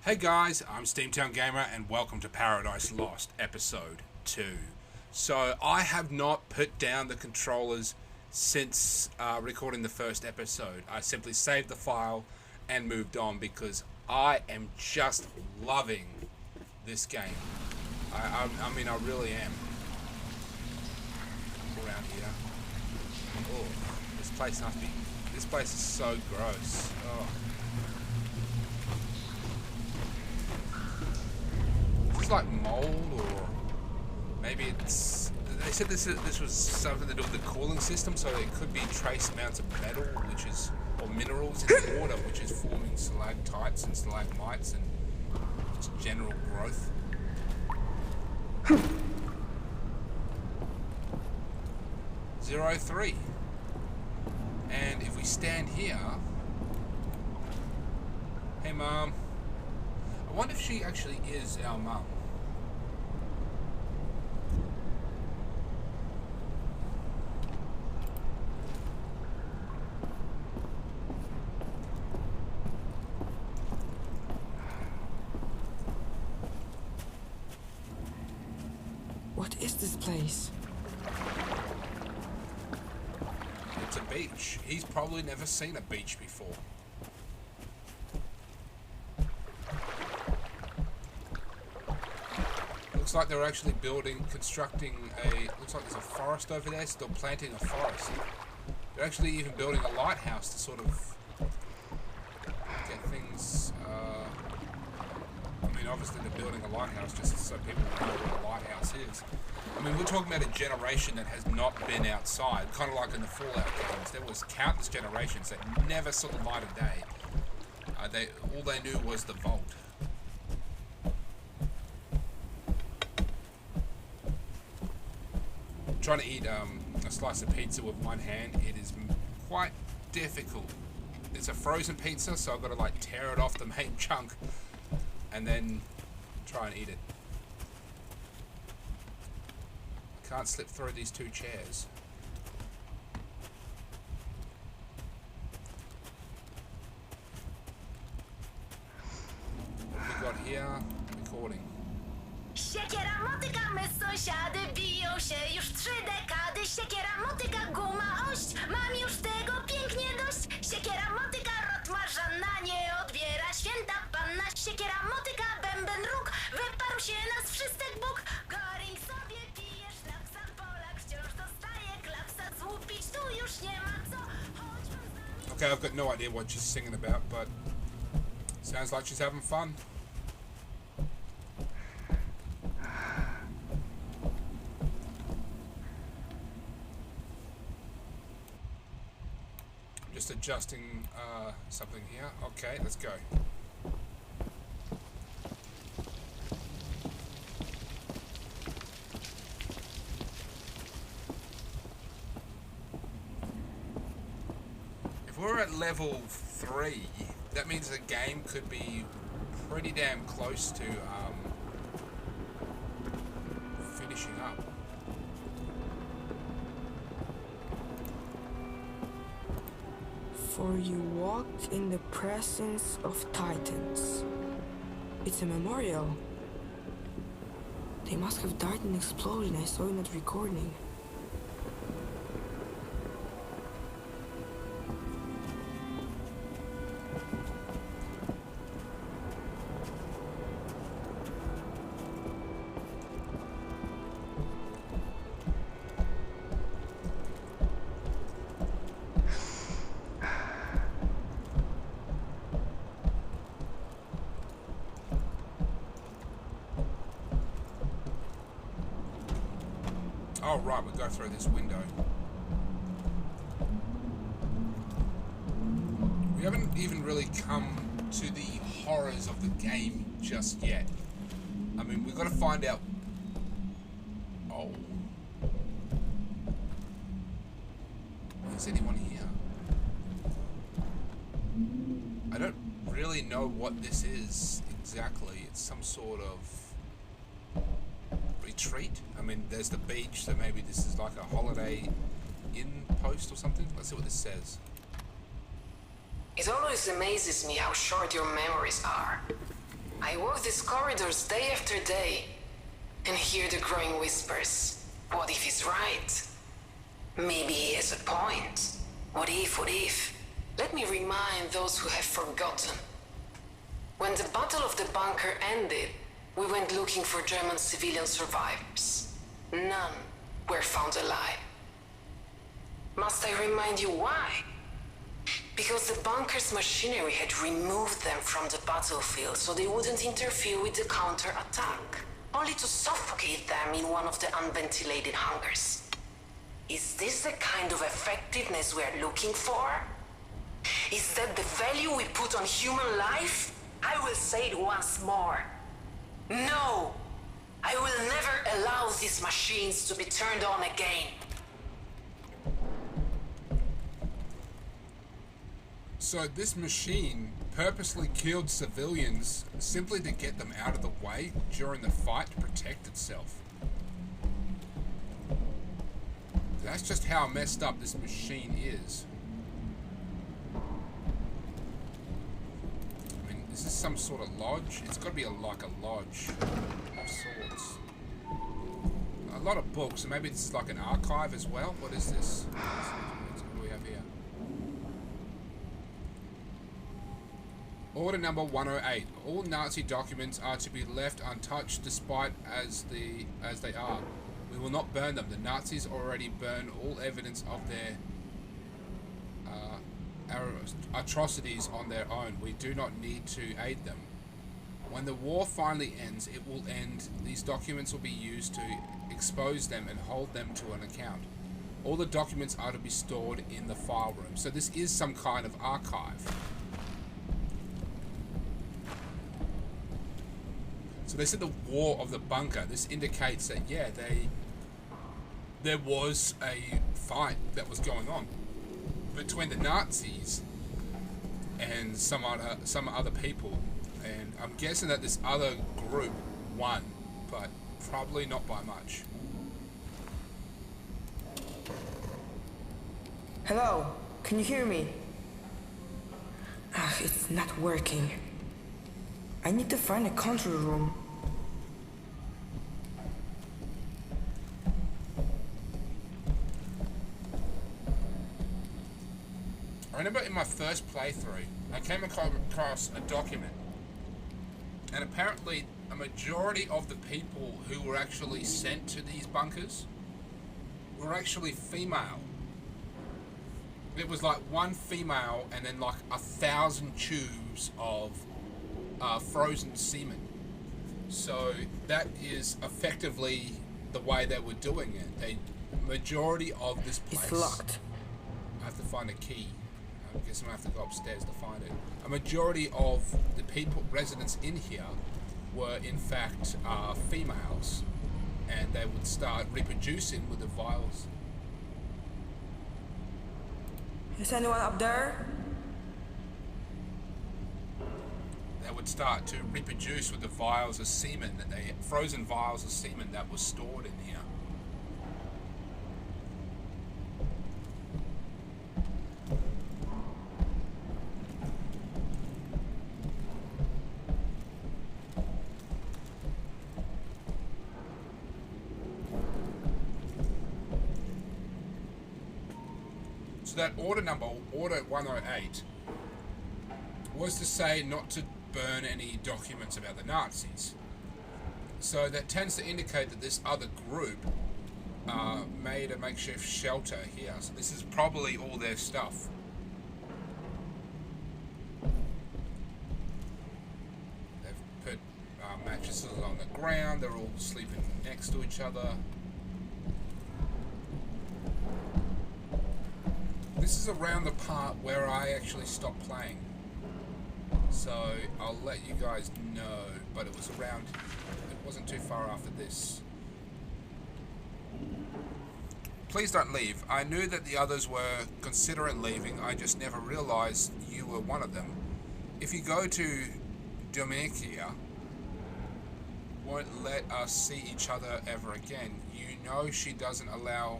Hey guys, I'm Steamtown Gamer and welcome to Paradise Lost Episode 2. So I have not put down the controllers since recording the first episode. I simply saved the file and moved on because I am just loving this game. I mean, I really am. Around here. Oh, this place must be... This place is so gross. Oh. Like mold, or maybe it's... They said this was something to do with the cooling system, so it could be trace amounts of metal, which is, or minerals in the water, which is forming stalactites and stalagmites and just general growth. 03. And if we stand here... Hey Mom. I wonder if she actually is our mum. What is this place? It's a beach. He's probably never seen a beach before. Looks like they're actually constructing looks like there's a forest over there, still planting a forest. They're actually even building a lighthouse to sort of get things, I mean, obviously they're building a lighthouse just so people know what a lighthouse is. I mean, we're talking about a generation that has not been outside, kind of like in the Fallout games. There was countless generations that never saw the light of day. All they knew was the vault. Trying to eat a slice of pizza with one hand, it is quite difficult. It's a frozen pizza, so I've got to like tear it off the main chunk and then try and eat it. I can't slip through these two chairs. What have we got here? Recording. Siekiera motyka, my sąsiady biją się już 3 dekady. Siekiera motyka, guma ość, mam już tego pięknie dość. Siekiera motyka, rotmarza na nie odbiera święta panna. Siekiera motyka, bęben róg, wyparł się nas wszystek Bóg. Goring sobie pije, szlaksa, Polak wciąż dostaje klapsa. Złupić tu już nie ma co, chodźmy z nami. Okay, I've got no idea what she's singing about, but sounds like she's having fun. Just adjusting something here. Okay, let's go. If we're at level 3, that means the game could be pretty damn close to finishing up. For you walked in the presence of titans. It's a memorial. They must have died in an explosion I saw in that recording. Oh right, we go through this window. We haven't even really come to the horrors of the game just yet. I mean, we've got to find out... Oh. Is anyone here? I don't really know what this is exactly. It's some sort of retreat. I mean, there's the beach, so maybe this is like a holiday inn post or something. Let's see what this says. It always amazes me how short your memories are. I walk these corridors day after day and hear the growing whispers. What if he's right? Maybe he has a point. What if, what if? Let me remind those who have forgotten. When the Battle of the Bunker ended, we went looking for German civilian survivors. None were found alive. Must I remind you why? Because the bunker's machinery had removed them from the battlefield so they wouldn't interfere with the counter-attack, only to suffocate them in one of the unventilated hangars. Is this the kind of effectiveness we're looking for? Is that the value we put on human life? I will say it once more. No! I will never allow these machines to be turned on again. So this machine purposely killed civilians simply to get them out of the way during the fight to protect itself. That's just how messed up this machine is. I mean, is this some sort of lodge? It's got to be like a lodge of sorts. A lot of books, so maybe this is like an archive as well. What is this? What do we have here? Order number 108. All Nazi documents are to be left untouched despite as they are. We will not burn them. The Nazis already burned all evidence of their atrocities on their own. We do not need to aid them. When the war finally ends, it will end. These documents will be used to expose them and hold them to an account. All the documents are to be stored in the file room. So this is some kind of archive. So they said the War of the Bunker. This indicates that, yeah, there was a fight that was going on between the Nazis and some other people, and I'm guessing that this other group won, but probably not by much. Hello, can you hear me? It's not working. I need to find a control room. I remember in my first playthrough, I came across a document, and apparently a majority of the people who were actually sent to these bunkers were actually female. It was like one female and then like 1,000 tubes of frozen semen. So that is effectively the way they were doing it. The majority of this place... It's locked. I have to find a key. I guess I'm going to have to go upstairs to find it. A majority of the residents in here were in fact females, and they would start reproducing with the vials. Is anyone up there? They would start to reproduce with the vials of semen frozen vials of semen that was stored in here. So that order 108, was to say not to burn any documents about the Nazis. So that tends to indicate that this other group made a makeshift shelter here. So this is probably all their stuff. They've put mattresses on the ground. They're all sleeping next to each other. This is around the part where I actually stopped playing. So I'll let you guys know, but it wasn't too far after this. Please don't leave. I knew that the others were considering leaving, I just never realized you were one of them. If you go to Dominica, won't let us see each other ever again. You know she doesn't allow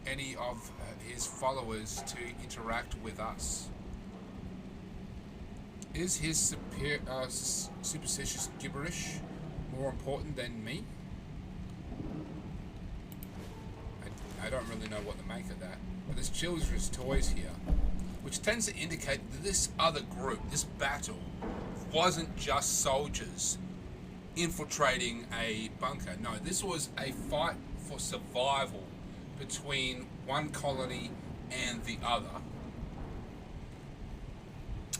any of his followers to interact with us. Is his superstitious gibberish more important than me? I don't really know what to make of that. But there's children's toys here, which tends to indicate that this other group, this battle, wasn't just soldiers infiltrating a bunker. No, this was a fight for survival between one colony and the other.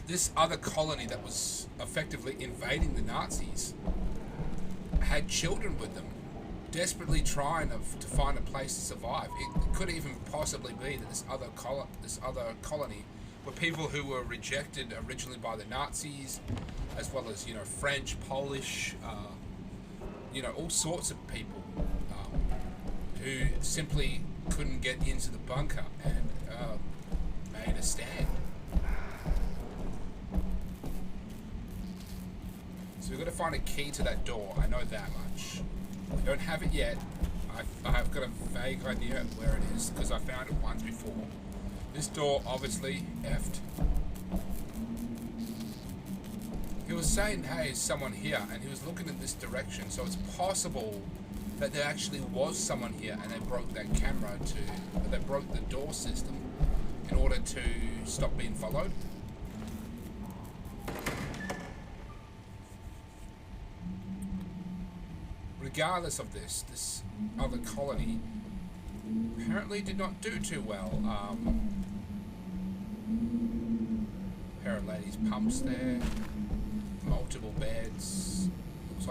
This other colony that was effectively invading the Nazis had children with them, desperately trying to find a place to survive. It could even possibly be that this other colony were people who were rejected originally by the Nazis, as well as, French, Polish, all sorts of people who simply couldn't get into the bunker and made a stand. So we've got to find a key to that door. I know that much. I don't have it yet. I've got a vague idea where it is because I found it once before. This door obviously effed. He was saying, hey, is someone here? And he was looking in this direction. So it's possible that there actually was someone here and they broke that camera they broke the door system in order to stop being followed. Regardless of this other colony apparently did not do too well. Pair of ladies' pumps there, multiple beds. Looks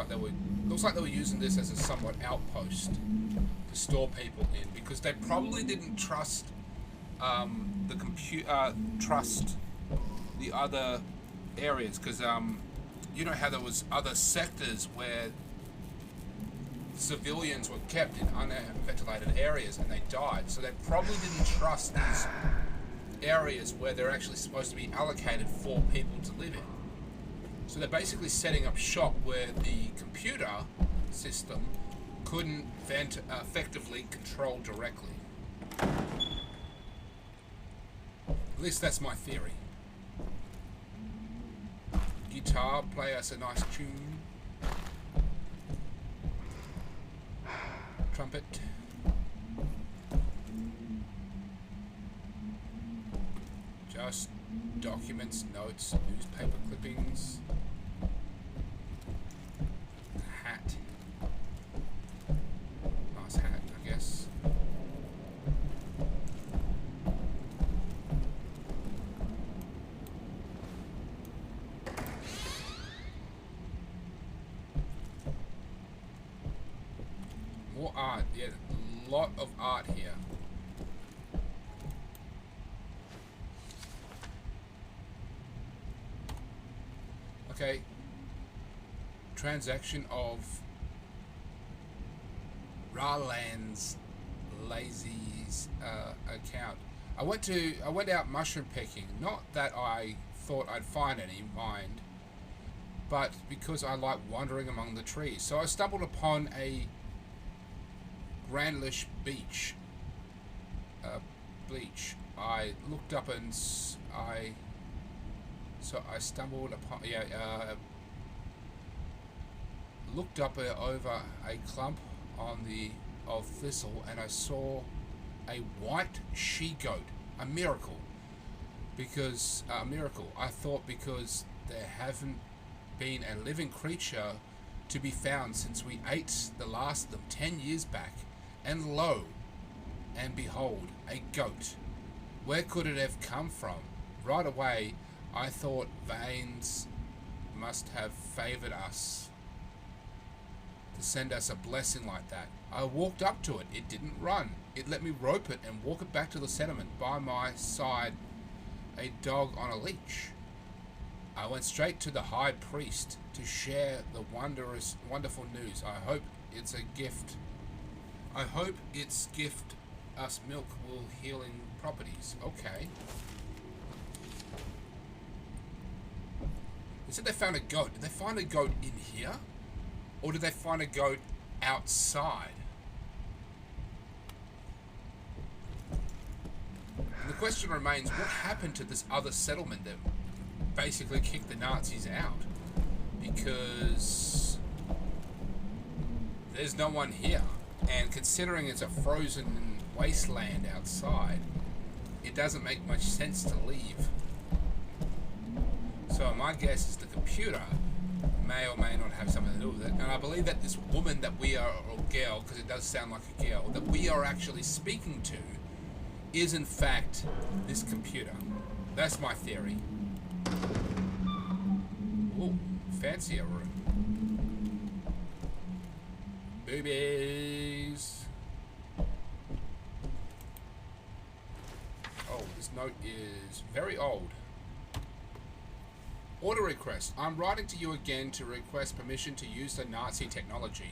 like they were using this as a somewhat outpost to store people in, because they probably didn't trust trust the other areas, because you know how there was other sectors where civilians were kept in unventilated areas and they died, so they probably didn't trust these areas where they're actually supposed to be allocated for people to live in. So they're basically setting up shop where the computer system couldn't effectively control directly. At least that's my theory. Guitar, play us a nice tune. Trumpet. Just documents, notes, newspaper clippings. Hat. Nice hat, I guess. More art, yeah, a lot of art here. Okay, transaction of Raland's Lazy's account. I went out mushroom picking. Not that I thought I'd find any, mind, but because I like wandering among the trees. So I stumbled upon a Grandlish beach. Bleach. I looked up and I stumbled upon, looked up over a clump of thistle, and I saw a white she-goat. A miracle. I thought because there haven't been a living creature to be found since we ate the last of them 10 years back. And lo, and behold, a goat. Where could it have come from? Right away, I thought Vanes must have favored us to send us a blessing like that. I walked up to it. It didn't run. It let me rope it and walk it back to the settlement. By my side, a dog on a leash. I went straight to the high priest to share the wonderful news. I hope its gift us milk will healing properties. Okay. They said they found a goat. Did they find a goat in here? Or did they find a goat outside? And the question remains, what happened to this other settlement basically kick the Nazis out because there's no one here. And considering it's a frozen wasteland outside, it doesn't make much sense to leave. So my guess is the computer may or may not have something to do with it. And I believe that this woman that we are, or girl, because it does sound like a girl, that we are actually speaking to is in fact this computer. That's my theory. Ooh, fancier room. Boobies. Oh, this note is very old. Order request. I'm writing to you again to request permission to use the Nazi technology.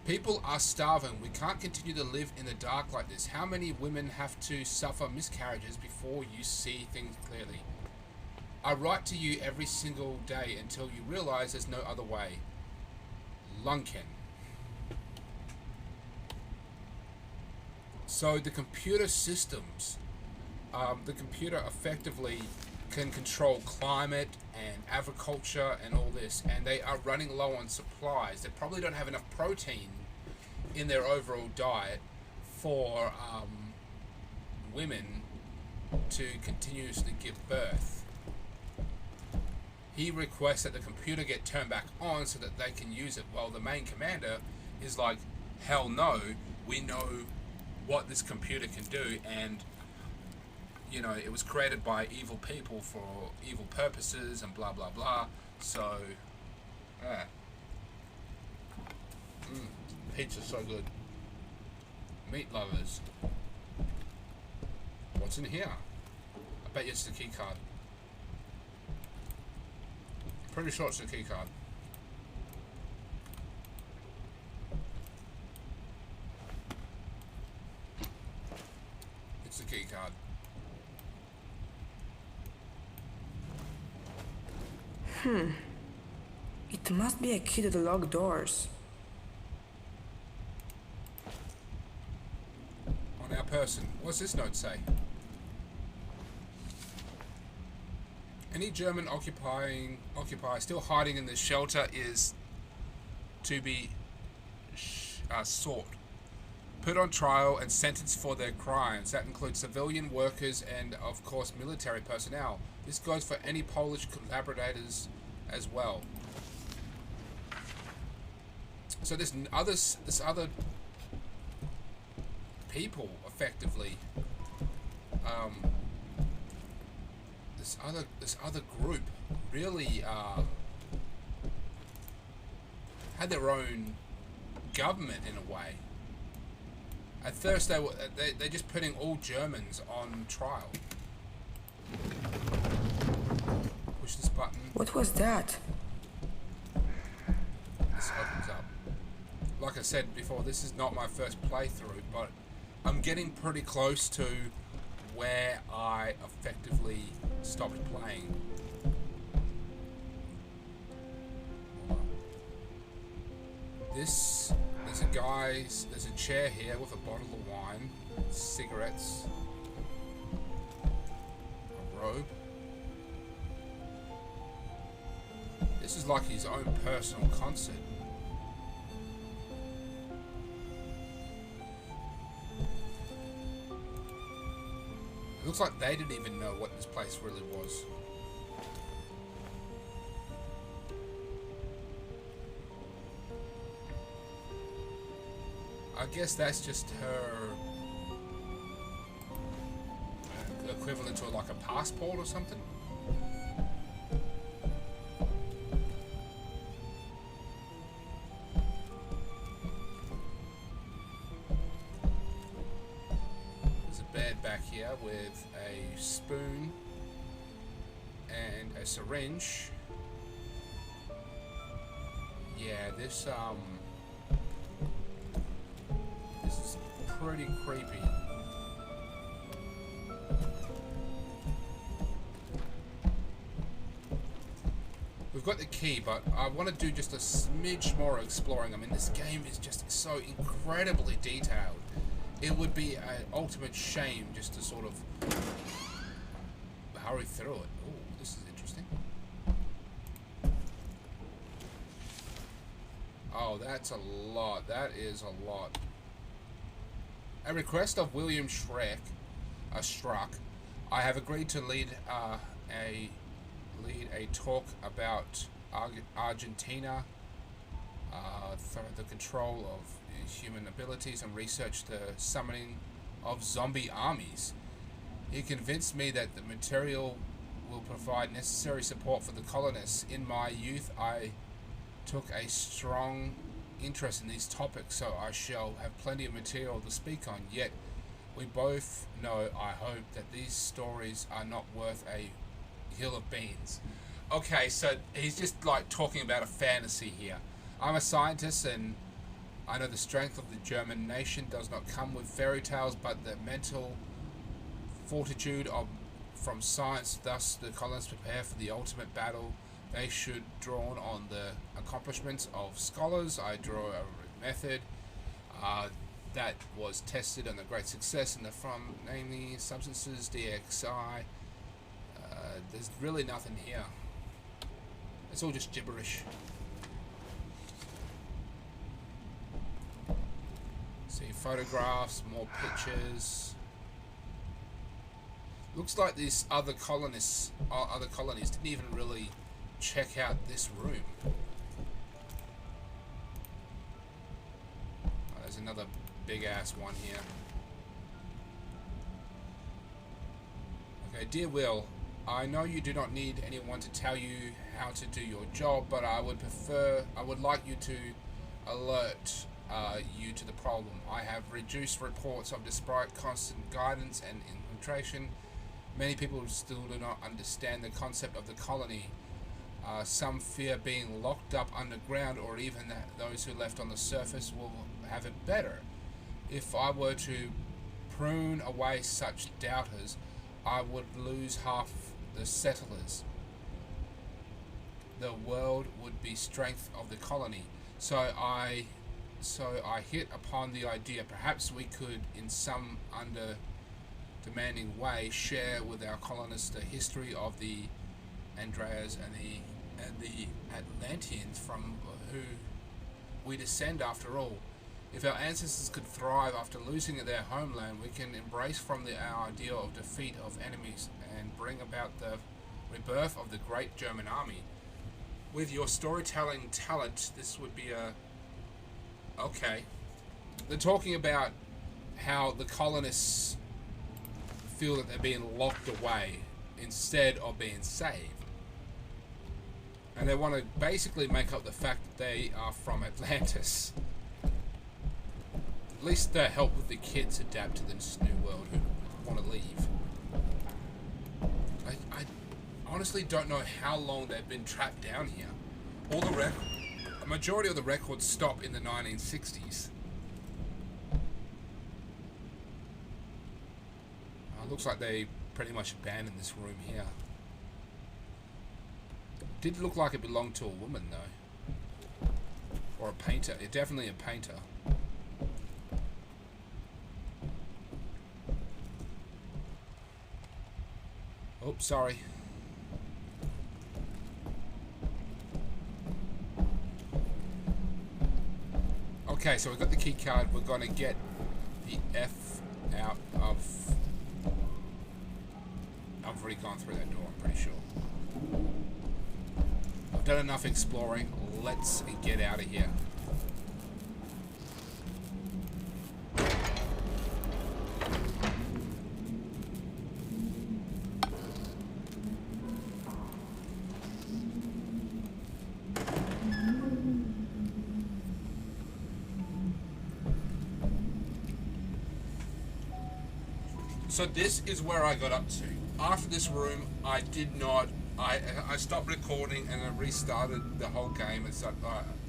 People are starving. We can't continue to live in the dark like this. How many women have to suffer miscarriages before you see things clearly? I write to you every single day until you realize there's no other way. Lunken. So the computer systems, the computer effectively can control climate and agriculture and all this, and they are running low on supplies. They probably don't have enough protein in their overall diet for women to continuously give birth. He requests that the computer get turned back on so that they can use it. Well, the main commander is like, hell no, we know what this computer can do, and you know, it was created by evil people for evil purposes and blah blah blah. So yeah. Pizza's so good. Meat lovers. What's in here? I bet you it's the key card. Pretty sure it's the key card. It's the key card. It must be a key to the locked doors. On our person. What's this note say? Any German occupier still hiding in the shelter is to be sought, put on trial and sentenced for their crimes. That includes civilian workers and, of course, military personnel. This goes for any Polish collaborators as well. So this other people, effectively, this other group really had their own government in a way. At first, they're just putting all Germans on trial. Push this button. What was that? This opens up. Like I said before, this is not my first playthrough, but I'm getting pretty close to where I effectively stopped playing. There's a chair here with a bottle of wine, cigarettes, a robe. This is like his own personal concert. It looks like they didn't even know what this place really was. I guess that's just her equivalent to like a passport or something. There's a bed back here with a spoon and a syringe. Yeah, this is pretty creepy. We've got the key, but I want to do just a smidge more exploring. I mean, this game is just so incredibly detailed. It would be an ultimate shame just to sort of hurry through it. Oh, this is interesting. Oh, that's a lot. That is a lot. At request of William Struck, I have agreed to lead a talk about Argentina, the control of human abilities, and research the summoning of zombie armies. He convinced me that the material will provide necessary support for the colonists. In my youth, I took a strong interest in these topics, so I shall have plenty of material to speak on. Yet, we both know, I hope, that these stories are not worth a hill of beans. Okay, so he's just like talking about a fantasy here. I'm a scientist, and I know the strength of the German nation does not come with fairy tales, but the mental fortitude from science. Thus, the colonists prepare for the ultimate battle. They should draw on the accomplishments of scholars. I draw a method that was tested on a great success in the from, namely substances, DXI. There's really nothing here. It's all just gibberish. See photographs, more pictures. Looks like these other colonies didn't even really check out this room. Oh, there's another big ass one here. Okay, dear Will, I know you do not need anyone to tell you how to do your job, but I would like you to alert you to the problem. I have reduced reports of, despite constant guidance and infiltration, many people still do not understand the concept of the colony. Some fear being locked up underground, or even that those who left on the surface will have it better. If I were to prune away such doubters, I would lose half the settlers. The world would be strength of the colony. So I hit upon the idea. Perhaps we could, in some demanding way, share with our colonists the history of the Andreas and the Atlanteans, from who we descend after all. If our ancestors could thrive after losing their homeland, we can embrace from our ideal of defeat of enemies and bring about the rebirth of the great German army. With your storytelling talent, this would be a... Okay. They're talking about how the colonists feel that they're being locked away instead of being saved. And they want to basically make up the fact that they are from Atlantis. At least to help with the kids adapt to this new world who want to leave. I honestly don't know how long they've been trapped down here. A majority of the records stop in the 1960s. Looks like they pretty much abandoned this room here. Did look like it belonged to a woman though. Or a painter. It's definitely a painter. Oh, sorry. Okay, so we've got the key card. We're going to get the F out of... I've already gone through that door, I'm pretty sure. I've done enough exploring. Let's get out of here. So this is where I got up to. After this room, I stopped recording and I restarted the whole game. And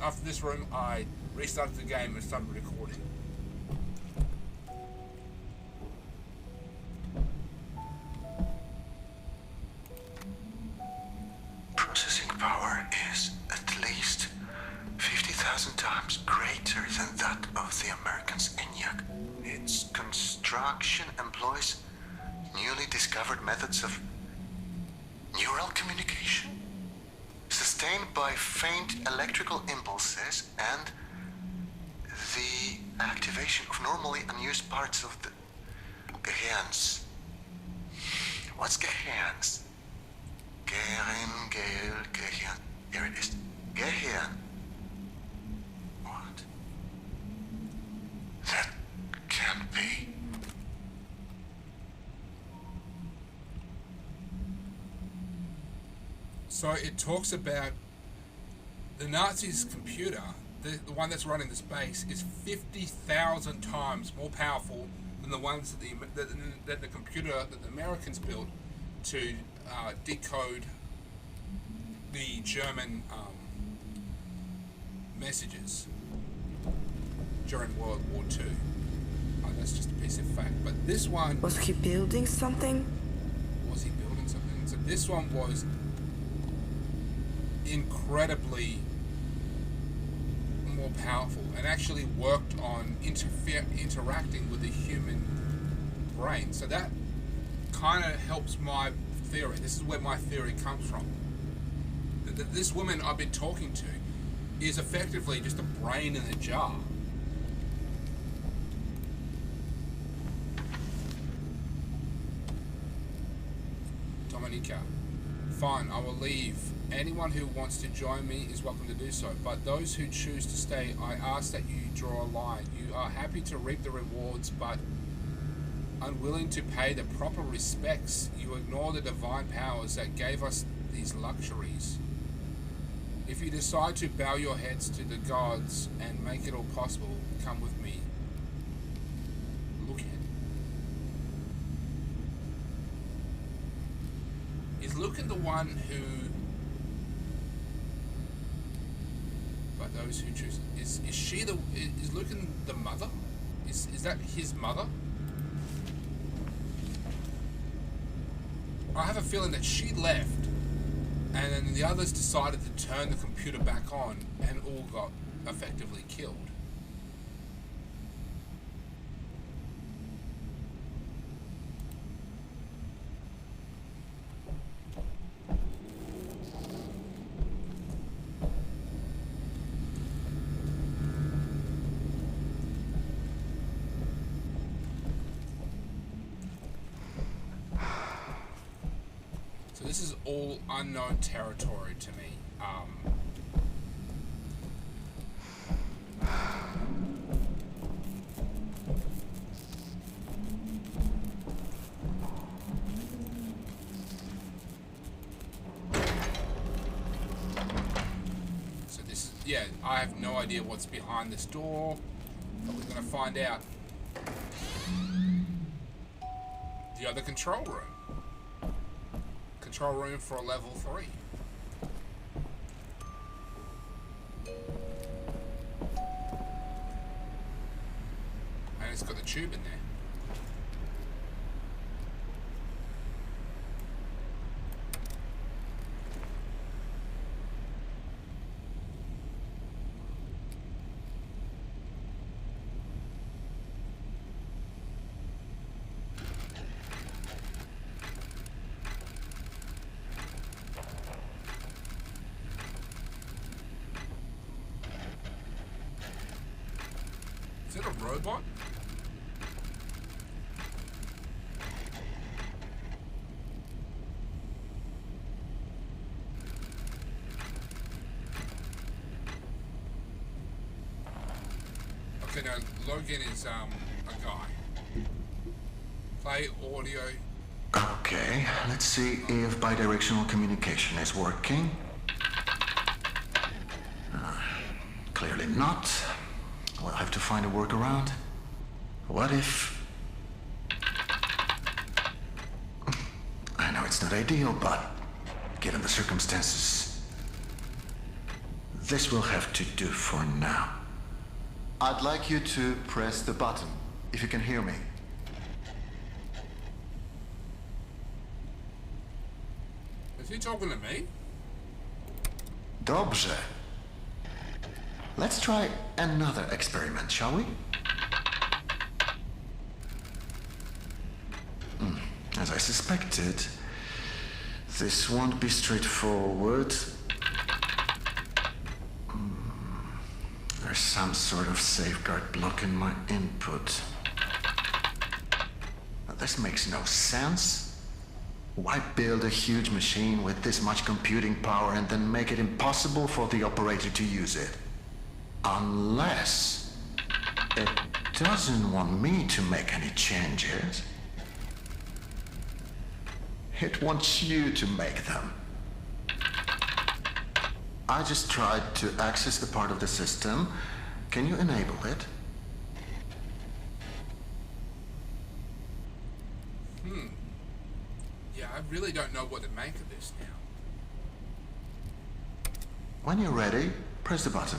after this room, I restarted the game and started recording. Processing power is at least 50,000 times greater than that of the American's ENIAC. Its construction employs newly discovered methods of neural communication, sustained by faint electrical impulses and the activation of normally unused parts of the Gehirns. What's Gehirns? Gehirn. Here it is. Gehirn. What? That can't be. So it talks about the Nazis' computer, the one that's running this base, is 50,000 times more powerful than the ones that the computer that the Americans built to decode the German messages during World War II. That's just a piece of fact. But this one... Was he building something? Was he building something? So this one was incredibly more powerful and actually worked on interacting with the human brain. So that kind of helps my theory. This is where my theory comes from. This woman I've been talking to is effectively just a brain in a jar. Dominica, fine, I will leave. Anyone who wants to join me is welcome to do so, but those who choose to stay, I ask that you draw a line. You are happy to reap the rewards, but unwilling to pay the proper respects. You ignore the divine powers that gave us these luxuries. If you decide to bow your heads to the gods and make it all possible, come with me. Look at it. Is Lucan the one who... But those who choose... Is she the... Is Lucan the mother? Is that his mother? I have a feeling that she left, and then the others decided to turn the computer back on, and all got effectively killed. So this is all unknown territory to me. So this is, yeah, I have no idea what's behind this door, but we're gonna find out. The other control room. Control room for a level 3. And it's got the tube in there. Is it a robot? Okay, now Logan is a guy. Play audio. Okay, let's see if bidirectional communication is working. Clearly not. We'll have to find a workaround. What if... I know it's not ideal, but given the circumstances, this will have to do for now. I'd like you to press the button, if you can hear me. Is he talking to me? Dobrze. Let's try another experiment, shall we? As I suspected, this won't be straightforward. There's There's some sort of safeguard blocking my input. Now, this makes no sense. Why build a huge machine with this much computing power and then make it impossible for the operator to use it? Unless it doesn't want me to make any changes. It wants you to make them. I just tried to access the part of the system. Can you enable it? Yeah, I really don't know what to make of this now. When you're ready, press the button.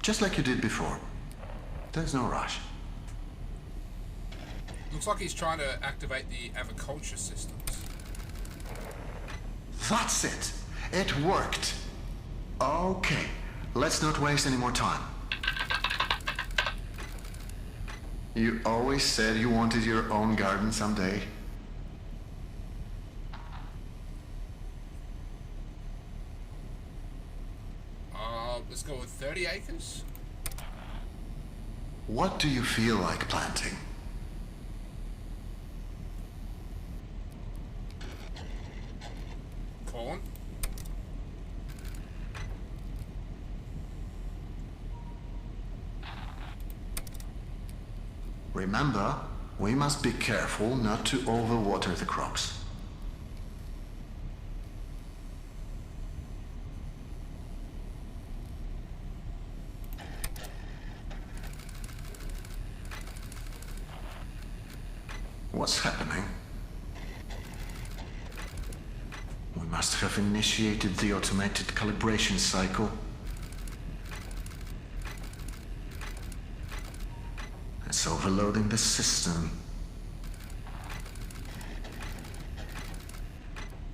Just like you did before. There's no rush. Looks like he's trying to activate the aviculture systems. That's it. It worked. Okay, let's not waste any more time. You always said you wanted your own garden someday. Let's go with 30 acres. What do you feel like planting? Corn. Remember, we must be careful not to overwater the crops. What's happening? We must have initiated the automated calibration cycle. It's overloading the system.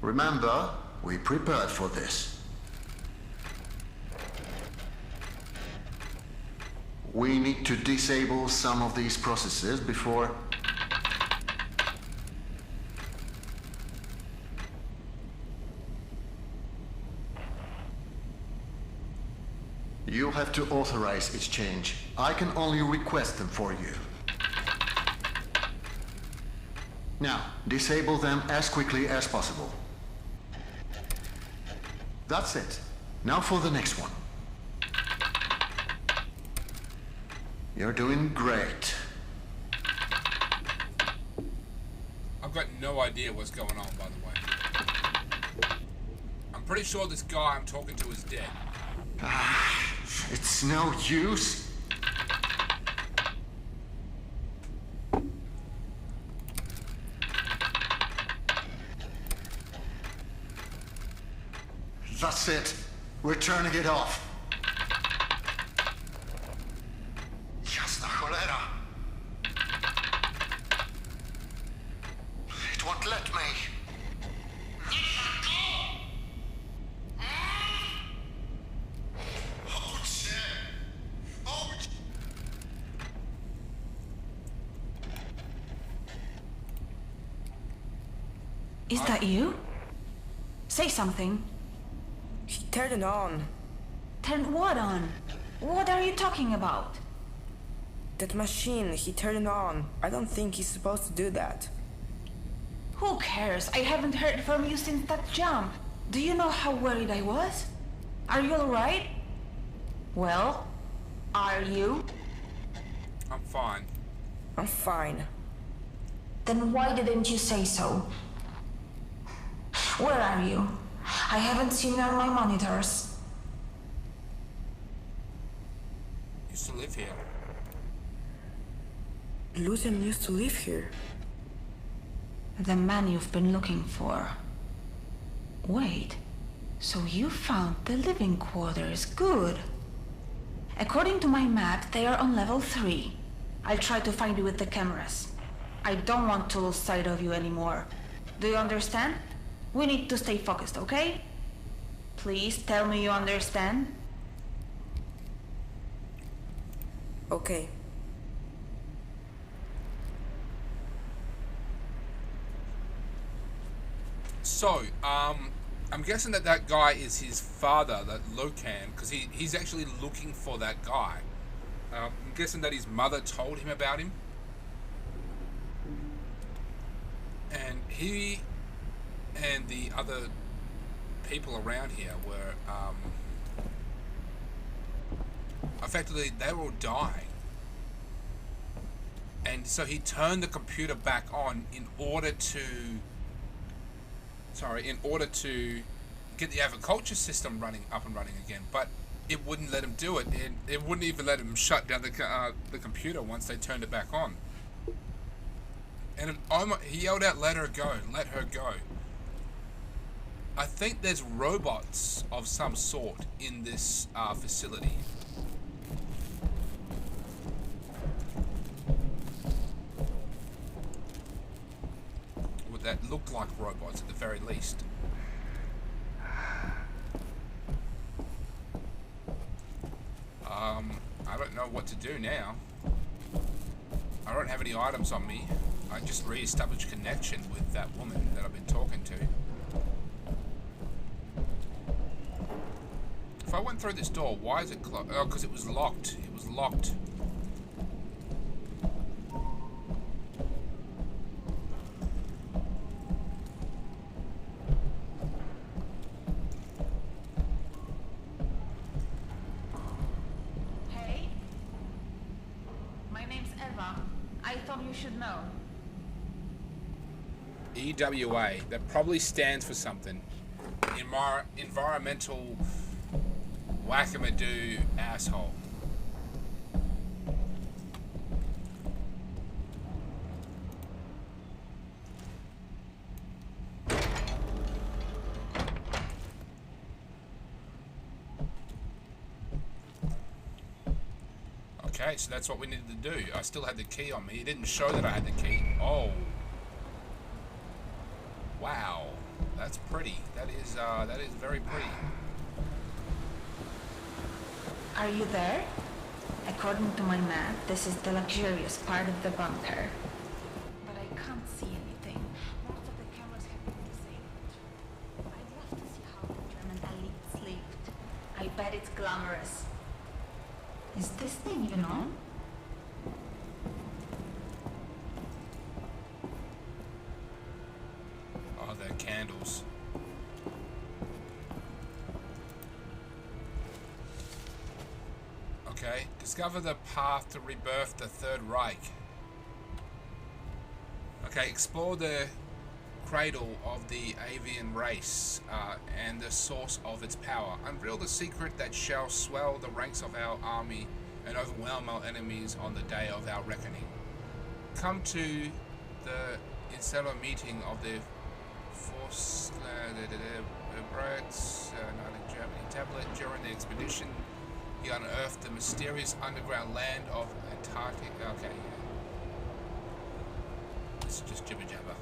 Remember, we prepared for this. We need to disable some of these processes before... You'll have to authorize its change. I can only request them for you. Now, disable them as quickly as possible. That's it. Now for the next one. You're doing great. I've got no idea what's going on, by the way. I'm pretty sure this guy I'm talking to is dead. It's no use. That's it. We're turning it off. Jasna cholera. It won't let me. Is that you? Say something. He turned it on. Turn what on? What are you talking about? That machine, he turned it on. I don't think he's supposed to do that. Who cares? I haven't heard from you since that jump. Do you know how worried I was? Are you alright? Well, are you? I'm fine. I'm fine. Then why didn't you say so? Where are you? I haven't seen you on my monitors. Used to live here. Lucian used to live here. The man you've been looking for. Wait, so you found the living quarters. Good. According to my map, they are on level 3. I'll try to find you with the cameras. I don't want to lose sight of you anymore. Do you understand? We need to stay focused, okay? Please tell me you understand. Okay. So, I'm guessing that guy is his father, that Locan, because he's actually looking for that guy. I'm guessing that his mother told him about him. And he and the other people around here were, effectively, they were all dying. And so he turned the computer back on in order to get the agriculture system up and running again. But it wouldn't let him do it. It wouldn't even let him shut down the computer once they turned it back on. And he yelled out, "Let her go, let her go." I think there's robots of some sort in this facility. That look like robots at the very least. I don't know what to do now. I don't have any items on me. I just re-established connection with that woman that I've been talking to. If I went through this door, why is it closed? Oh, because it was locked. It was locked. EWA, that probably stands for something. Environmental whack-a-madoo asshole. Okay, so that's what we needed to do. I still had the key on me. It didn't show that I had the key. Oh. Wow, that's pretty. That is very pretty. Are you there? According to my map, this is the luxurious part of the bunker. But I can't see anything. Most of the cameras have been disabled. I'd love to see how the German elites lived. I bet it's glamorous. Is this thing even on? Candles. Okay, discover the path to rebirth the Third Reich. Okay, explore the cradle of the avian race and the source of its power. Unveil the secret that shall swell the ranks of our army and overwhelm our enemies on the day of our reckoning. Come to the insular meeting of the Germany tablet. During the expedition, he unearthed the mysterious underground land of Antarctica. Okay, yeah. This is just jibber jabber.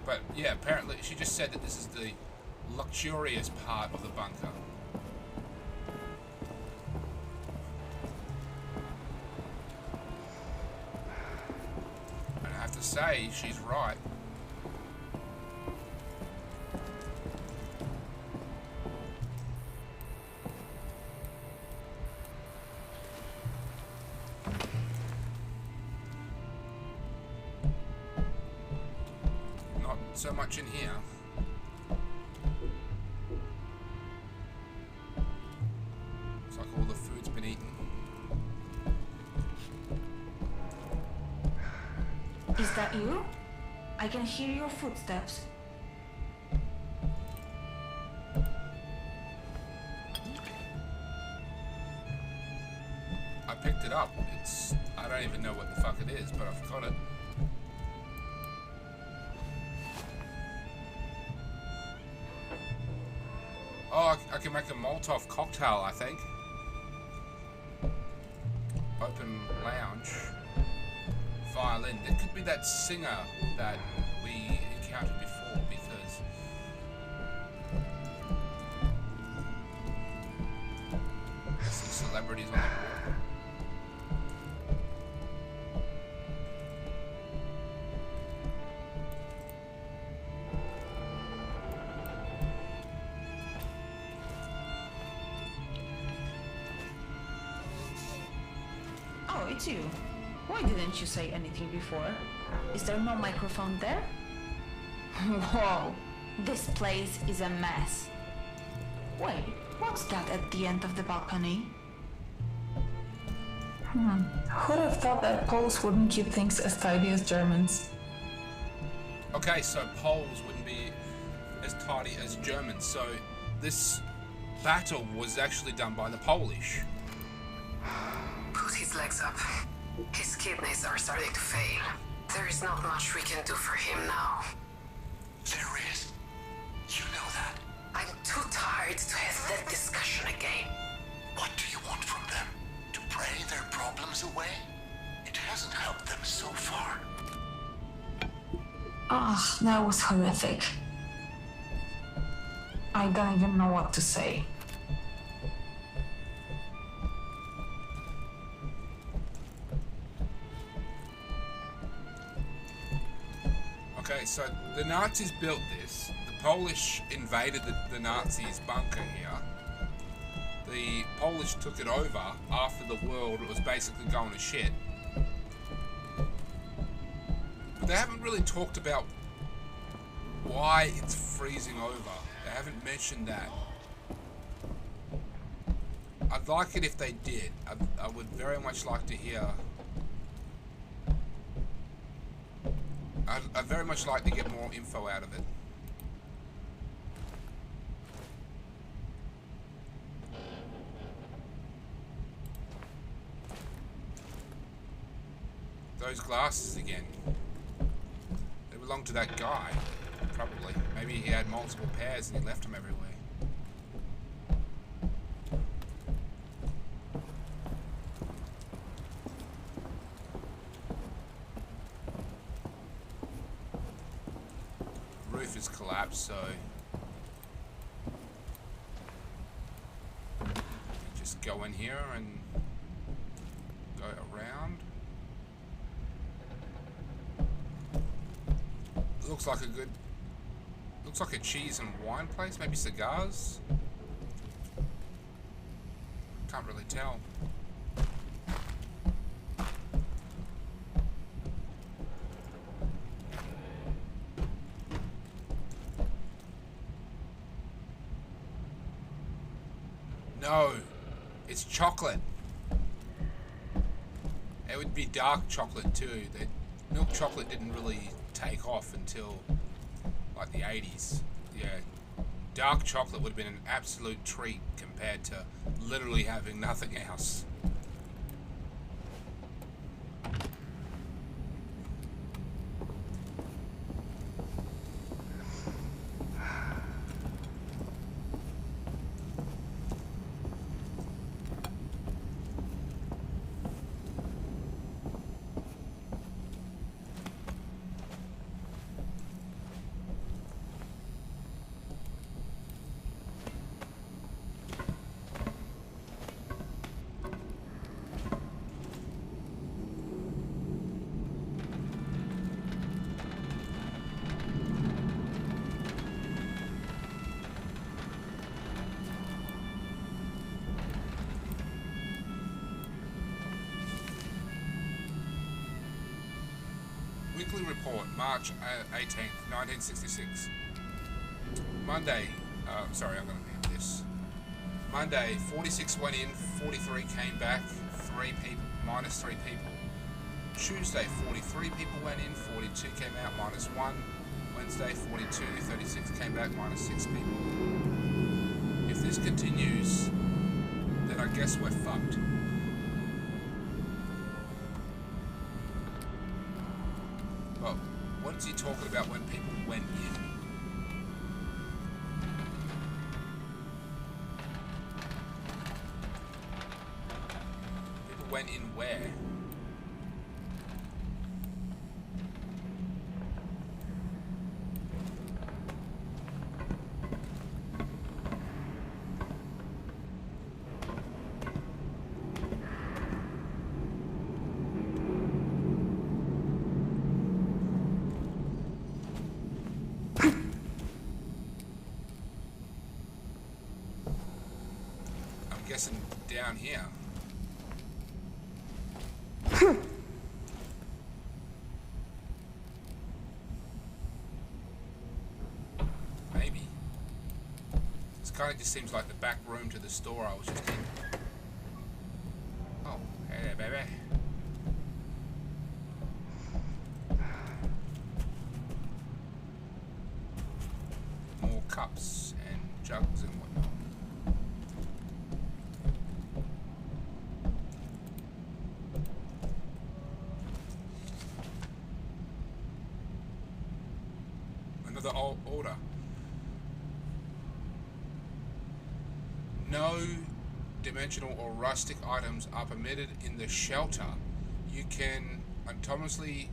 But yeah, apparently she just said that this is the luxurious part of the bunker. And I have to say, she's right. So much in here. Looks like all the food's been eaten. Is that you? I can hear your footsteps. I picked it up. I don't even know what the fuck it is, but I've got it. Oh, I can make a Molotov cocktail, I think. Open lounge. Violin. It could be that singer that we encountered before, because there's some celebrities on the board. it's you. Why didn't you say anything before? Is there no microphone there? Whoa, this place is a mess. Wait, what's that at the end of the balcony? Who'd have thought that Poles wouldn't keep things as tidy as Germans? Okay, so Poles wouldn't be as tidy as Germans. So this battle was actually done by the Polish. Put his legs up. His kidneys are starting to fail. There is not much we can do for him now. There is. You know that. I'm too tired to have that discussion again. What do you want from them? To pray their problems away? It hasn't helped them so far. Ah, that was horrific. I don't even know what to say. Okay, so the Nazis built this. The Polish invaded the Nazis' bunker here. The Polish took it over after the world was basically going to shit. But they haven't really talked about why it's freezing over. They haven't mentioned that. I'd like it if they did. I would very much like to hear. I'd very much like to get more info out of it. Those glasses again. They belong to that guy, probably. Maybe he had multiple pairs and he left them everywhere. Roof is collapsed, so you just go in here and go around. Looks like a cheese and wine place, maybe cigars. Can't really tell. No, it's chocolate. It would be dark chocolate too. The milk chocolate didn't really take off until like the 80s. Yeah, dark chocolate would have been an absolute treat compared to literally having nothing else. Weekly report, March 18th, 1966. Monday, sorry, I'm going to read this. Monday, 46 went in, 43 came back, 3 people, minus 3 people. Tuesday, 43 people went in, 42 came out, minus 1. Wednesday, 42, 36 came back, minus 6 people. If this continues, then I guess we're fucked. Well, what's he talking about when people went in? People went in where? Guessing down here. Maybe. This kind of just seems like the back room to the store I was just in. Oh, hey there, baby. More cups and jugs and whatnot. Another order. No dimensional or rustic items are permitted in the shelter. You can autonomously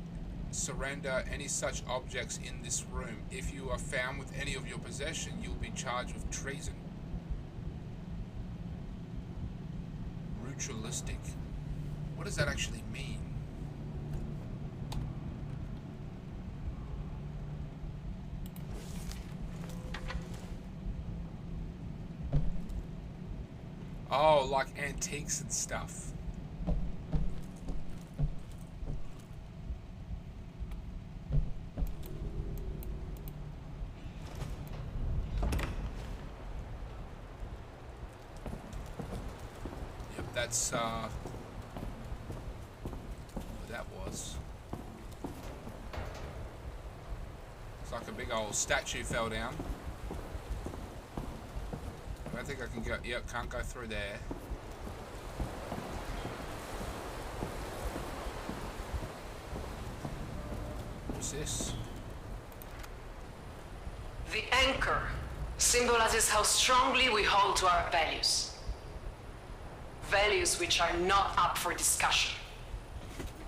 surrender any such objects in this room. If you are found with any of your possession, you'll be charged with treason. Ritualistic. What does that actually mean? Oh, like antiques and stuff. Yep, that's what that was. It's like a big old statue fell down. I think I can go. Yep, can't go through there. What's this? The anchor symbolizes how strongly we hold to our values. Values which are not up for discussion.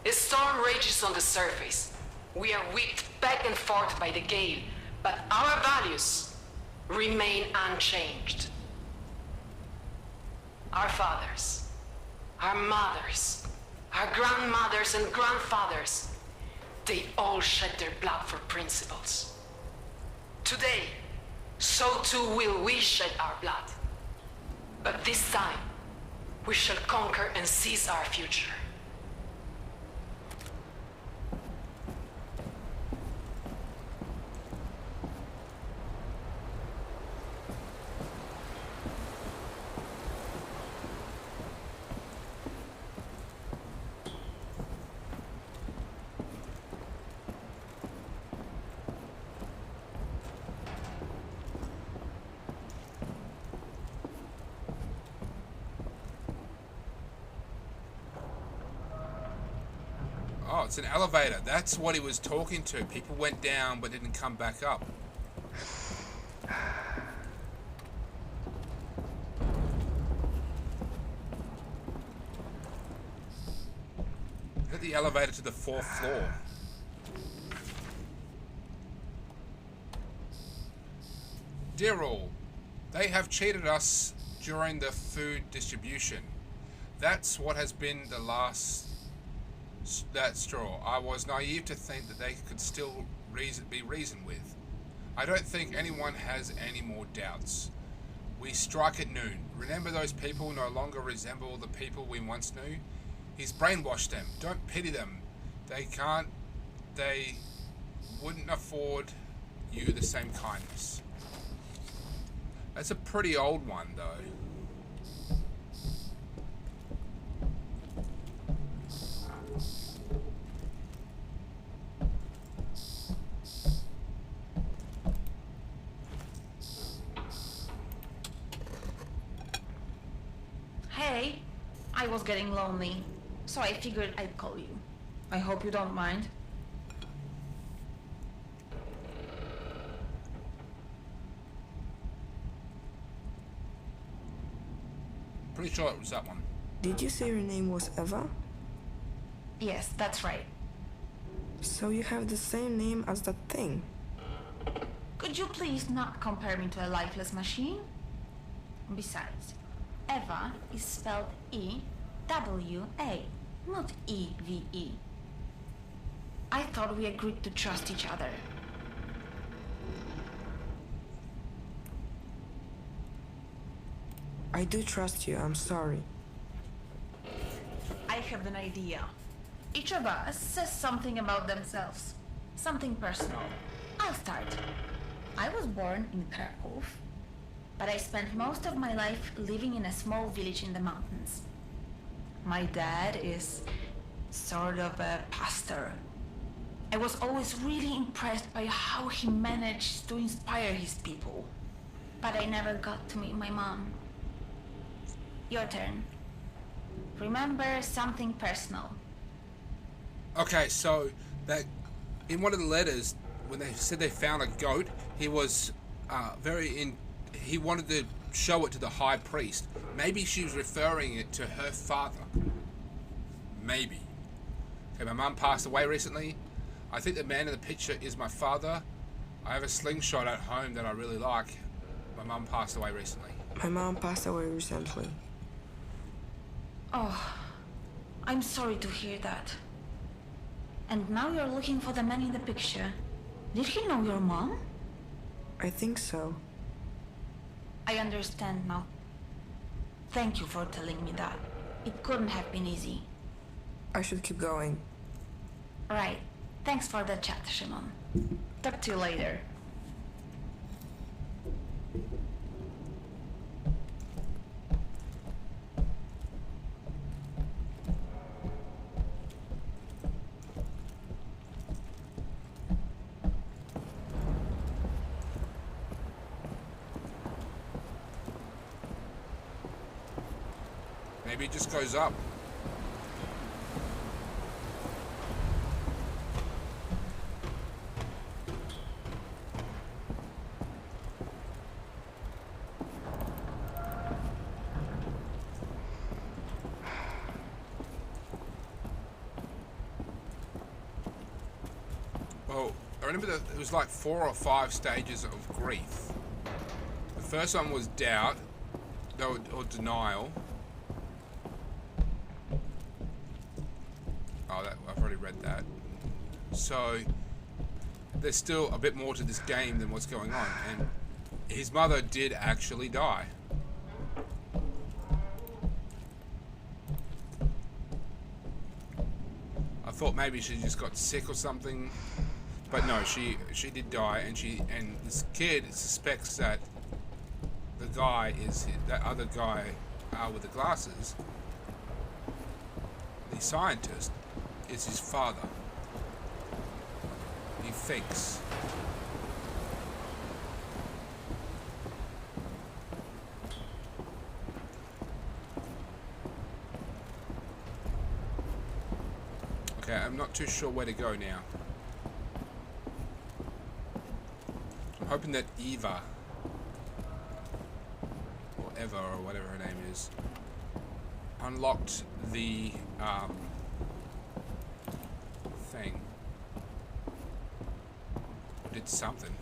A storm rages on the surface. We are whipped back and forth by the gale, but our values remain unchanged. Our fathers, our mothers, our grandmothers and grandfathers, they all shed their blood for principles. Today, so too will we shed our blood. But this time, we shall conquer and seize our future. Oh, it's an elevator. That's what he was talking to. People went down but didn't come back up. Get the elevator to the 4th floor. Dear all, they have cheated us during the food distribution. That's what has been the last that straw. I was naive to think that they could still be reasoned with. I don't think anyone has any more doubts. We strike at noon. Remember, those people no longer resemble the people we once knew. He's brainwashed them. Don't pity them. They wouldn't afford you the same kindness. That's a pretty old one, though. Hey, I was getting lonely, so I figured I'd call you. I hope you don't mind. Pretty sure it was that one. Did you say your name was Eva? Yes, that's right. So you have the same name as that thing? Could you please not compare me to a lifeless machine? Besides, Eva is spelled E-W-A, not E-V-E. I thought we agreed to trust each other. I do trust you, I'm sorry. I have an idea. each of us says something about themselves. Something personal. I'll start. I was born in Krakow, but I spent most of my life living in a small village in the mountains. My dad is sort of a pastor. I was always really impressed by how he managed to inspire his people. But I never got to meet my mom. Your turn. Remember something personal. Okay, so that in one of the letters, when they said they found a goat, he was he wanted to show it to the high priest. Maybe she was referring it to her father. Maybe. Okay, my mum passed away recently. I think the man in the picture is my father. I have a slingshot at home that I really like. My mum passed away recently. My mom passed away recently. Oh, I'm sorry to hear that. And now you're looking for the man in the picture. Did he know your mom? I think so. I understand now. Thank you for telling me that. It couldn't have been easy. I should keep going. Right. Thanks for the chat, Shimon. Talk to you later. Maybe it just goes up. Well, I remember that it was like 4 or 5 stages of grief. The first one was doubt, or denial. Oh, I've already read that. So there's still a bit more to this game than what's going on, and his mother did actually die. I thought maybe she just got sick or something, but no, she did die, and this kid suspects that the guy is that other guy with the glasses, the scientist, is his father. He thinks. Okay, I'm not too sure where to go now. I'm hoping that Eva, or Eva, or whatever her name is, unlocked the thing. Or did something.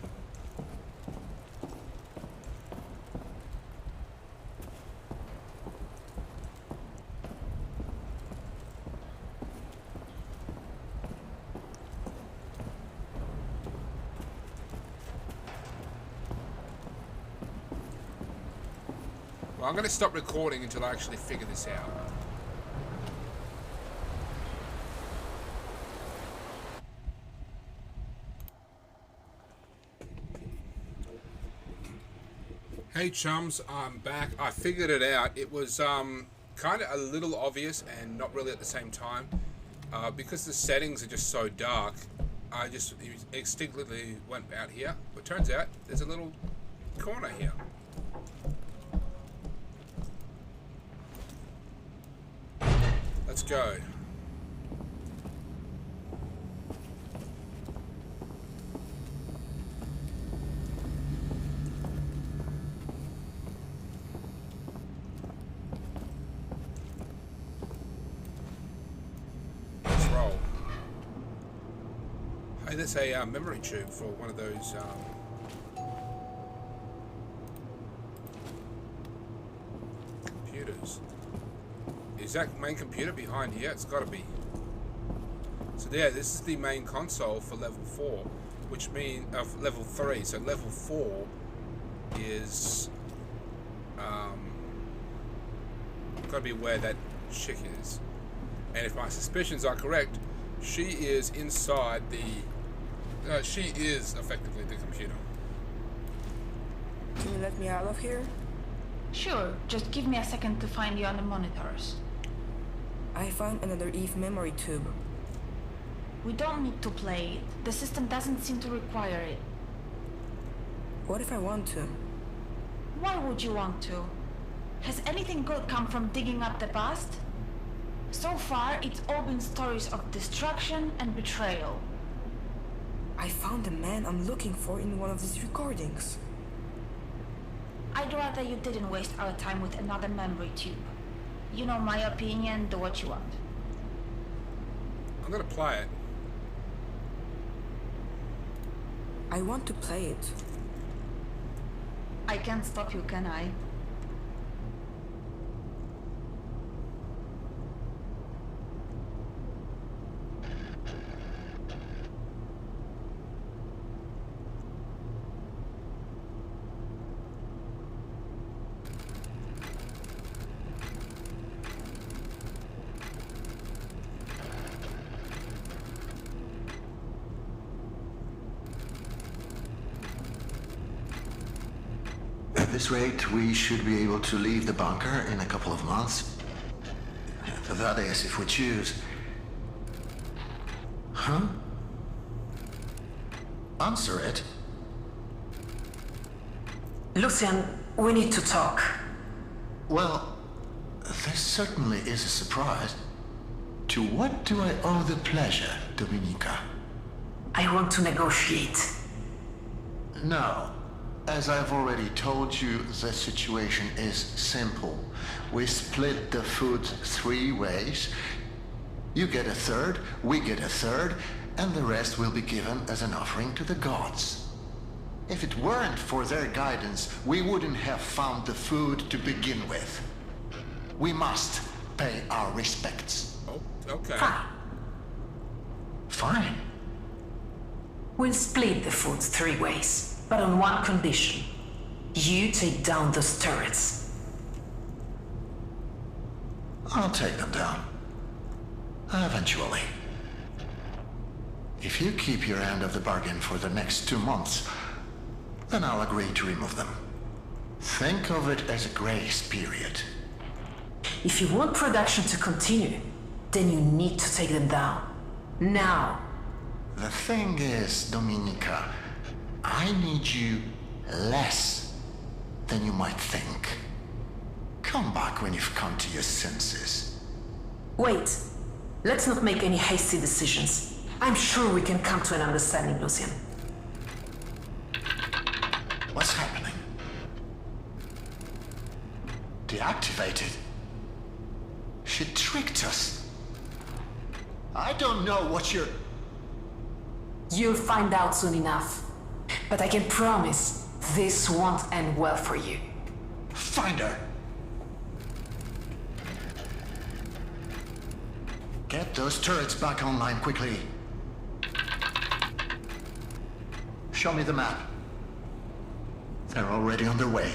Well, I'm going to stop recording until I actually figure this out. Hey chums, I'm back. I figured it out. It was kind of a little obvious and not really at the same time. Because the settings are just so dark, I just instinctively went out here. But it turns out there's a little corner here. Let's go. Let's roll. Hey, there's a memory tube for one of those computers. Is that main computer behind here? It's got to be. So yeah, this is the main console for level 4, which means level 3. So level 4 is got to be where that chick is, And if my suspicions are correct, she is inside the... she is effectively the computer. Can you let me out of here? Sure, just give me a second to find you on the monitors. I found another Eve memory tube. We don't need to play it. The system doesn't seem to require it. What if I want to? Why would you want to? Has anything good come from digging up the past? So far, it's all been stories of destruction and betrayal. I found the man I'm looking for in one of these recordings. I'd rather you didn't waste our time with another memory tube. You know my opinion, do what you want. I'm gonna play it. I want to play it. I can't stop you, can I? At this rate, we should be able to leave the bunker in a couple of months. That is, if we choose. Huh? Answer it. Lucian, we need to talk. Well, this certainly is a surprise. To what do I owe the pleasure, Dominica? I want to negotiate. No. As I've already told you, the situation is simple. We split the food 3 ways. You get a third, we get a third, and the rest will be given as an offering to the gods. If it weren't for their guidance, we wouldn't have found the food to begin with. We must pay our respects. Oh, okay. Fine. Fine. We'll split the food 3 ways, but on one condition. You take down those turrets. I'll take them down. Eventually. If you keep your end of the bargain for the next 2 months, then I'll agree to remove them. Think of it as a grace period. If you want production to continue, then you need to take them down. Now. The thing is, Dominica, I need you less than you might think. Come back when you've come to your senses. Wait. Let's not make any hasty decisions. I'm sure we can come to an understanding, Lucian. What's happening? Deactivated? She tricked us. I don't know what you're... You'll find out soon enough. But I can promise this won't end well for you. Find her! Get those turrets back online quickly. Show me the map. They're already on their way.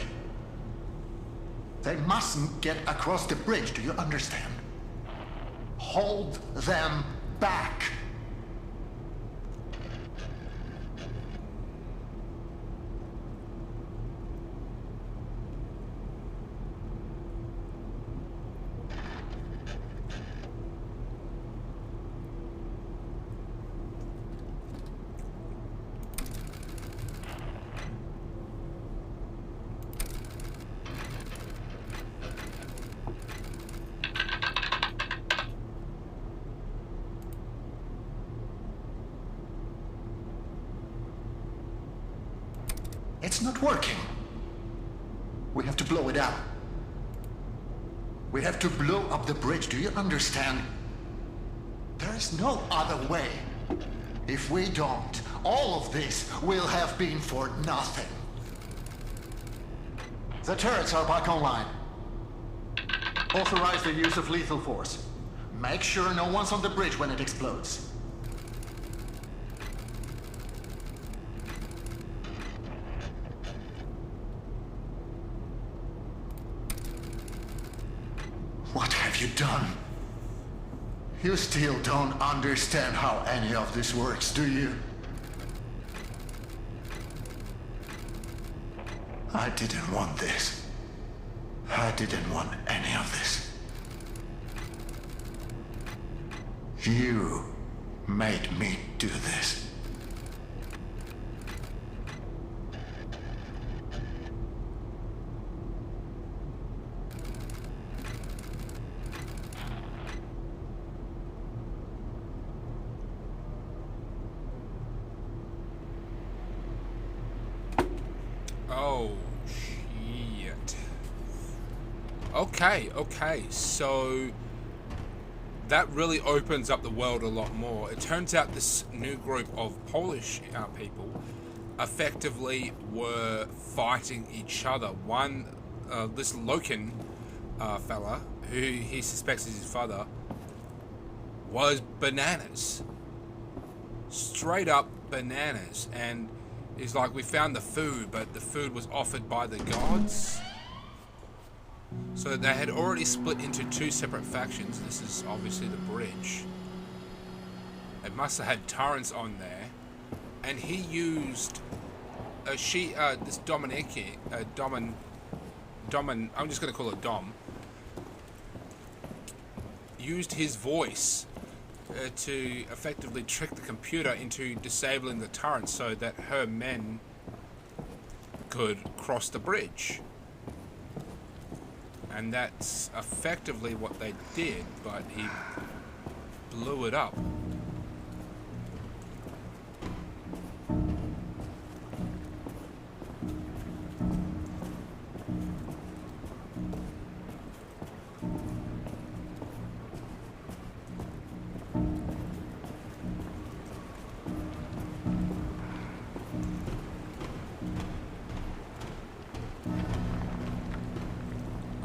They mustn't get across the bridge, do you understand? Hold them back. It's not working. We have to blow it up. We have to blow up the bridge, do you understand? There is no other way. If we don't, all of this will have been for nothing. The turrets are back online. Authorize the use of lethal force. Make sure no one's on the bridge when it explodes. What have you done? You still don't understand how any of this works, do you? I didn't want this. I didn't want any of this. You made me do this. Oh, shit. Okay, so that really opens up the world a lot more. It turns out this new group of Polish people effectively were fighting each other. One, this Loken fella, who he suspects is his father, was bananas. Straight up bananas. And he's like, we found the food, but the food was offered by the gods. So they had already split into two separate factions. This is obviously the bridge. It must have had turrets on there. And he used this Dominiki, I'm just going to call it Dom, used his voice to effectively trick the computer into disabling the turret so that her men could cross the bridge. And that's effectively what they did, but he blew it up.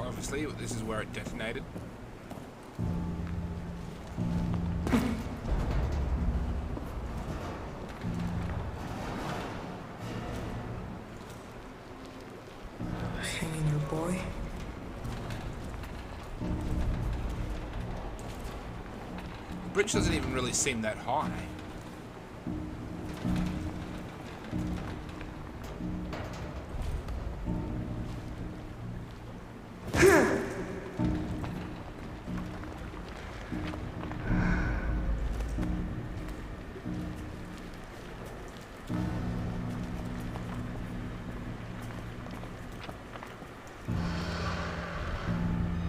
Obviously, this is where it detonated. Hang in there, boy. The bridge doesn't even really seem that high.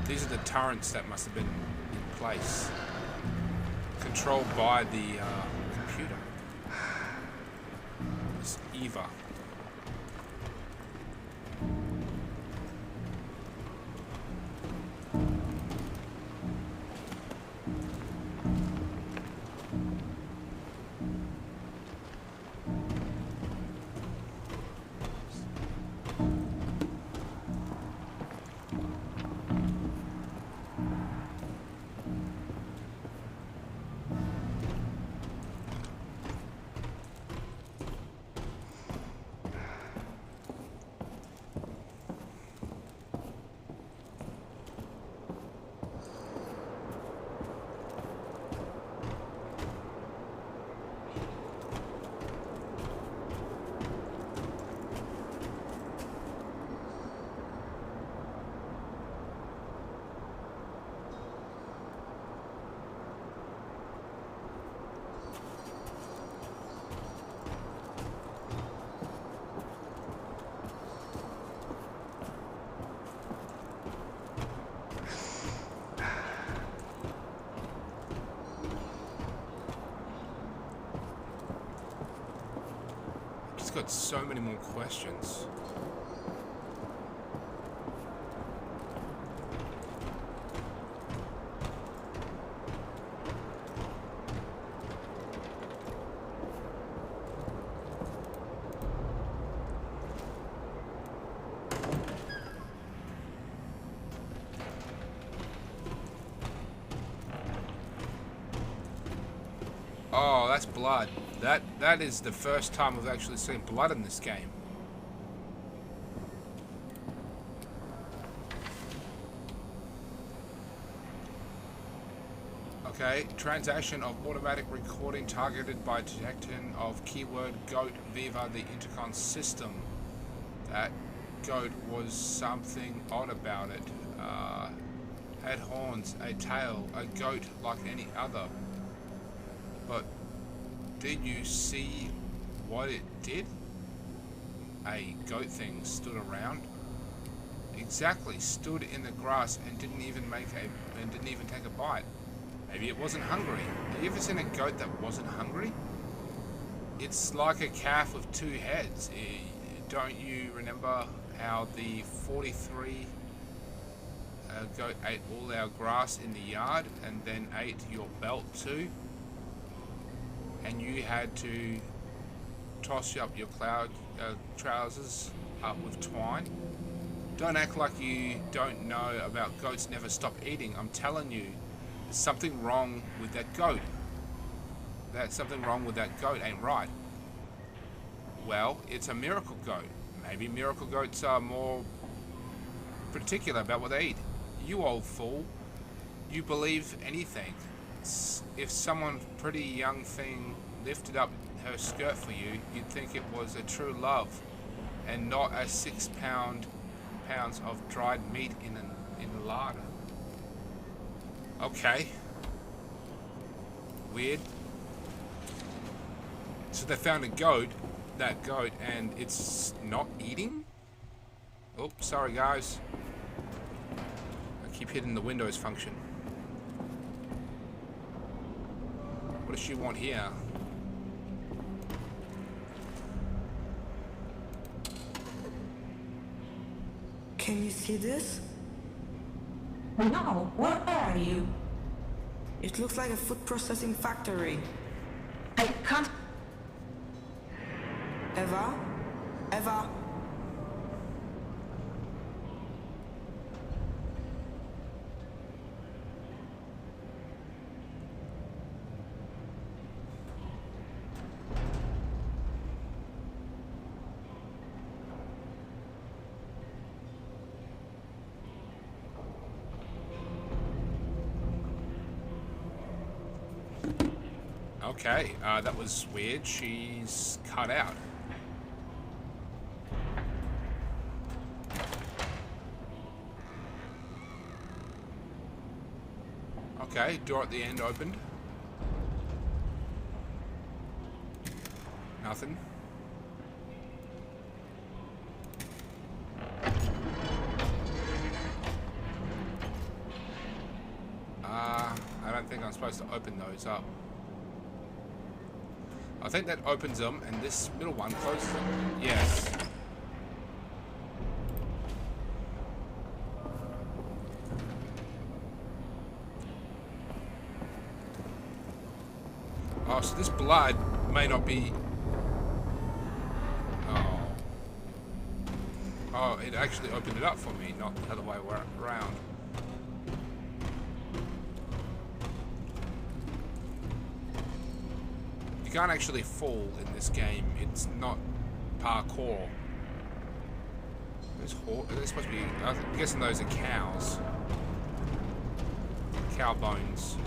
These are the turrets that must have been in place, controlled by the computer. This Eva. Got so many more questions. Oh, that's blood. That is the first time we've actually seen blood in this game. Okay, transaction of automatic recording targeted by detection of keyword goat via the intercom system. That goat was something odd about it. Had horns, a tail, a goat like any other. But did you see what it did? A goat thing stood around. Exactly, stood in the grass and didn't even take a bite. Maybe it wasn't hungry. Have you ever seen a goat that wasn't hungry? It's like a calf with two heads. Don't you remember how the 43 goat ate all our grass in the yard and then ate your belt too? And you had to toss up your trousers up with twine? Don't act like you don't know about goats never stop eating. I'm telling you, there's something wrong with that goat. Something wrong with that goat ain't right. Well, it's a miracle goat. Maybe miracle goats are more particular about what they eat. You old fool. You believe anything. If someone pretty young thing lifted up her skirt for you, you'd think it was a true love and not a 6 pounds of dried meat in a larder. Okay. Weird. So they found that goat, and it's not eating? Oh, sorry guys. I keep hitting the Windows function. What does she want here? Can you see this? No, where are you? It looks like a food processing factory. I can't. Eva? Eva? Okay, that was weird. She's cut out. Okay, door at the end opened. Nothing. I don't think I'm supposed to open those up. I think that opens them, and this middle one closes them. Yes. Oh, so this blood may not be... Oh. Oh, it actually opened it up for me, not the other way around. You can't actually fall in this game. It's not parkour. They're supposed to be... I'm guessing those are cows. Cow bones.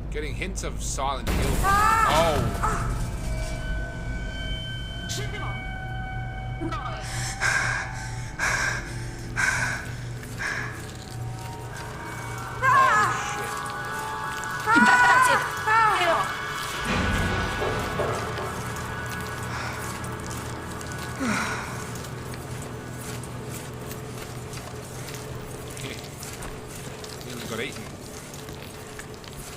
Getting hints of Silent Hill. Oh! Nearly got eaten.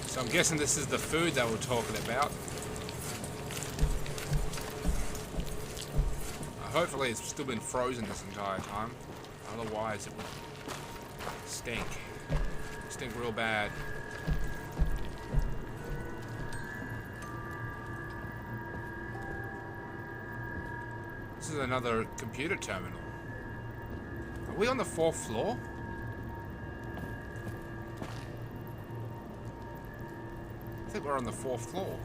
So I'm guessing this is the food they were talking about. Hopefully it's still been frozen this entire time. Otherwise it would stink. Stink real bad. This is another computer terminal. Are we on the 4th floor? I think we're on the 4th floor.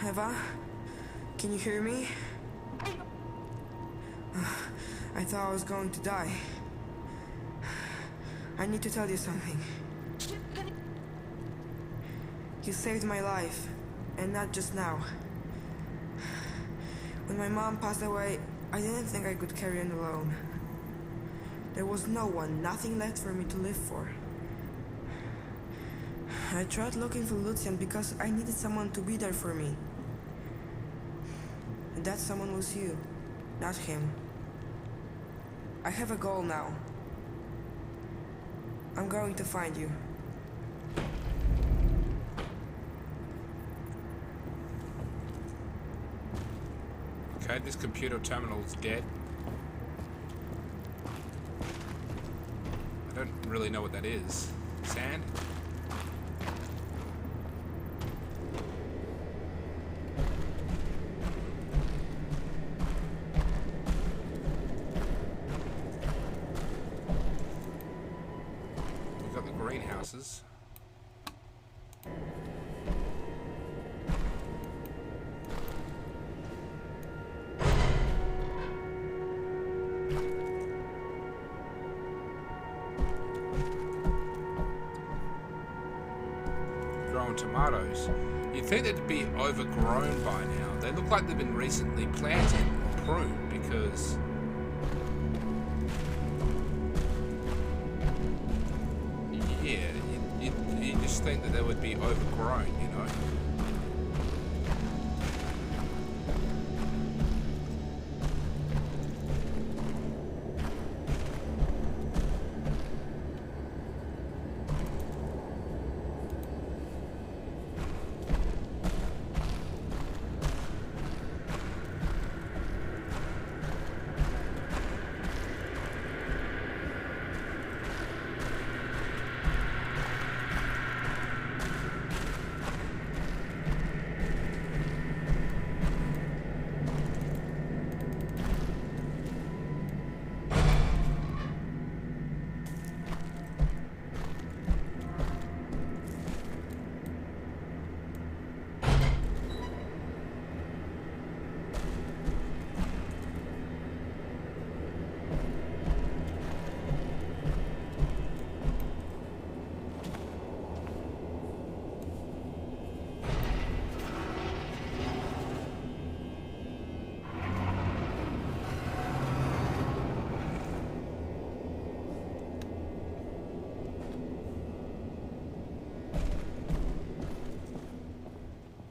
Eva? Can you hear me? I thought I was going to die. I need to tell you something. You saved my life, and not just now. When my mom passed away, I didn't think I could carry on alone. There was no one, nothing left for me to live for. I tried looking for Lucian because I needed someone to be there for me. And that someone was you, not him. I have a goal now. I'm going to find you. Okay, this computer terminal is dead. I don't really know what that is. Sand? We've got the greenhouses. Tomatoes. You'd think they'd be overgrown by now. They look like they've been recently planted or pruned because yeah, you just think that they would be overgrown, you know.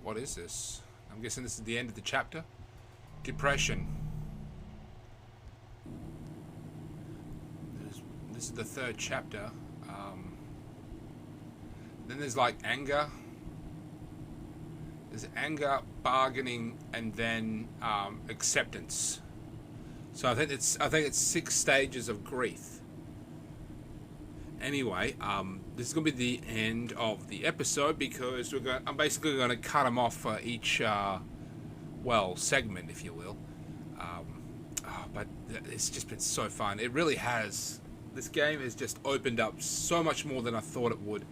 What is this? I'm guessing this is the end of the chapter. Depression. This is the third chapter. Then there's like anger. There's anger, bargaining, and then acceptance. So I think it's 6 stages of grief. Anyway, this is going to be the end of the episode because I'm basically going to cut them off for each, segment, if you will. But it's just been so fun. It really has. This game has just opened up so much more than I thought it would,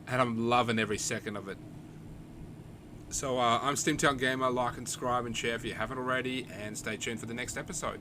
and I'm loving every second of it. So I'm Steamtown Gamer. Like and subscribe and share if you haven't already, and stay tuned for the next episode.